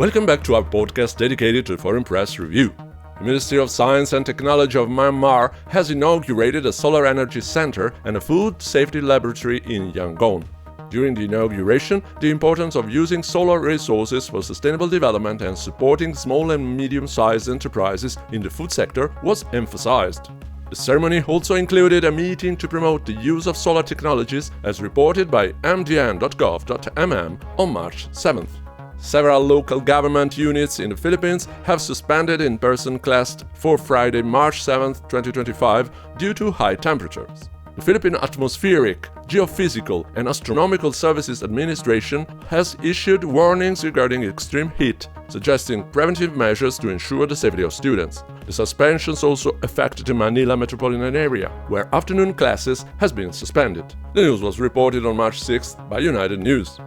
Welcome back to our podcast dedicated to Foreign Press Review. The Ministry of Science and Technology of Myanmar has inaugurated a solar energy center and a food safety laboratory in Yangon. During the inauguration, the importance of using solar resources for sustainable development and supporting small and medium-sized enterprises in the food sector was emphasized. The ceremony also included a meeting to promote the use of solar technologies, as reported by mdn.gov.mm on March 7th. Several local government units in the Philippines have suspended in-person class for Friday, March 7, 2025, due to high temperatures. The Philippine Atmospheric, Geophysical and Astronomical Services Administration has issued warnings regarding extreme heat, suggesting preventive measures to ensure the safety of students. The suspensions also affect the Manila metropolitan area, where afternoon classes has been suspended. The news was reported on March 6th by United News.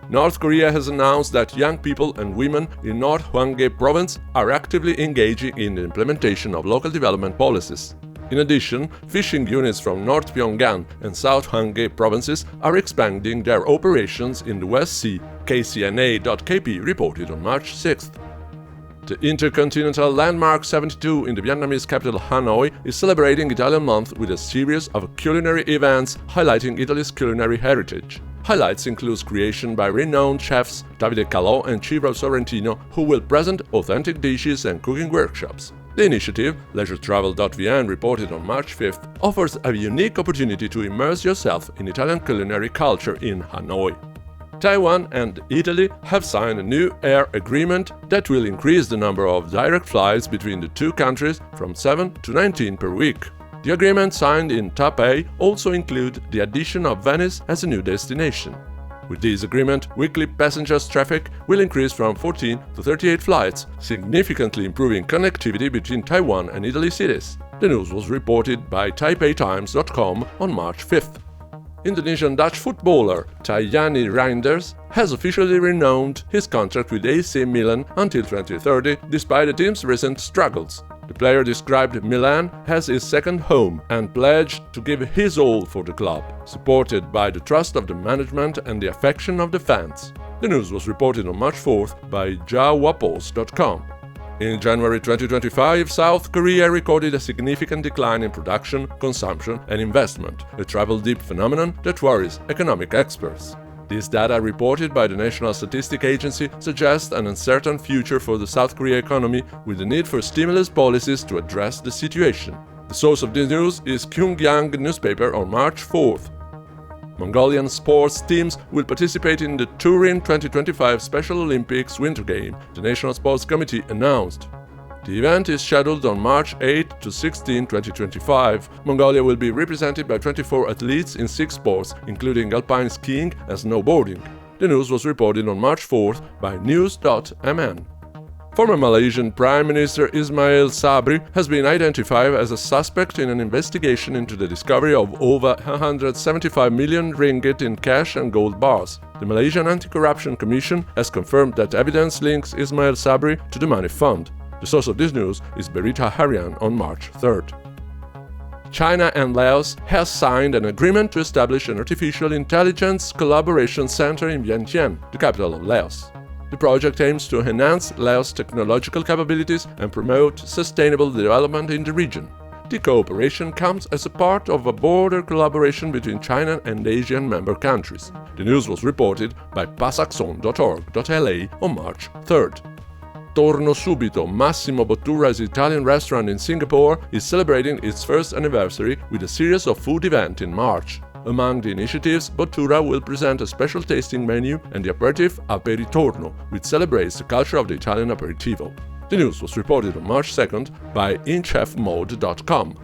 North Korea has announced that young people and women in North Hwanghae province are actively engaging in the implementation of local development policies. In addition, fishing units from North Pyongan and South Hwanghae provinces are expanding their operations in the West Sea, KCNA.KP reported on March 6th. The Intercontinental Landmark 72 in the Vietnamese capital Hanoi is celebrating Italian Month with a series of culinary events highlighting Italy's culinary heritage. Highlights include creation by renowned chefs Davide Calò and Ciro Sorrentino, who will present authentic dishes and cooking workshops. The initiative, leisuretravel.vn reported on March 5th, offers a unique opportunity to immerse yourself in Italian culinary culture in Hanoi. Taiwan and Italy have signed a new air agreement that will increase the number of direct flights between the two countries from 7 to 19 per week. The agreement signed in Taipei also includes the addition of Venice as a new destination. With this agreement, weekly passengers traffic will increase from 14 to 38 flights, significantly improving connectivity between Taiwan and Italy cities. The news was reported by TaipeiTimes.com on March 5th. Indonesian Dutch footballer Tijjani Reinders has officially renewed his contract with AC Milan until 2030, despite the team's recent struggles. The player described Milan as his second home and pledged to give his all for the club, supported by the trust of the management and the affection of the fans. The news was reported on March 4th by JawaPost.com. In January 2025, South Korea recorded a significant decline in production, consumption and investment, a travel dip phenomenon that worries economic experts. These data reported by the National Statistics Agency suggest an uncertain future for the South Korea economy, with the need for stimulus policies to address the situation. The source of this news is Kyungyang newspaper on March 4th. Mongolian sports teams will participate in the Turin 2025 Special Olympics Winter Game, the National Sports Committee announced. The event is scheduled on March 8 to 16, 2025. Mongolia will be represented by 24 athletes in 6 sports, including alpine skiing and snowboarding. The news was reported on March 4th by news.mn. Former Malaysian Prime Minister Ismail Sabri has been identified as a suspect in an investigation into the discovery of over 175 million ringgit in cash and gold bars. The Malaysian Anti-Corruption Commission has confirmed that evidence links Ismail Sabri to the money fund. The source of this news is Berita Harian on March 3rd. China and Laos have signed an agreement to establish an artificial intelligence collaboration center in Vientiane, the capital of Laos. The project aims to enhance Laos' technological capabilities and promote sustainable development in the region. The cooperation comes as a part of a broader collaboration between China and Asian member countries. The news was reported by pasaxon.org.la on March 3rd. Torno Subito, Massimo Bottura's Italian restaurant in Singapore, is celebrating its first anniversary with a series of food events in March. Among the initiatives, Bottura will present a special tasting menu and the aperitif Aperitorno, which celebrates the culture of the Italian aperitivo. The news was reported on March 2nd by inchefmode.com.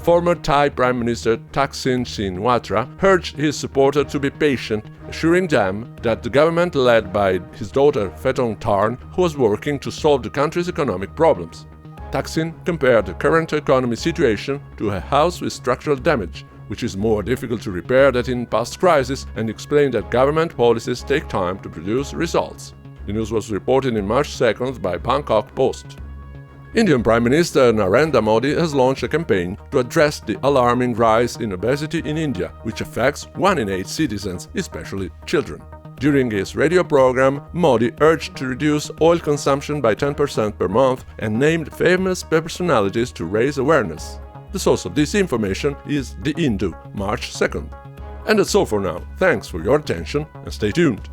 Former Thai Prime Minister Thaksin Shinawatra urged his supporters to be patient, assuring them that the government led by his daughter Paetongtarn was working to solve the country's economic problems. Thaksin compared the current economic situation to a house with structural damage, which is more difficult to repair than in past crises, and explained that government policies take time to produce results. The news was reported in March 2nd by Bangkok Post. Indian Prime Minister Narendra Modi has launched a campaign to address the alarming rise in obesity in India, which affects 1 in 8 citizens, especially children. During his radio program, Modi urged to reduce oil consumption by 10% per month and named famous personalities to raise awareness. The source of this information is The Hindu, March 2nd. And that's all for now. Thanks for your attention and stay tuned.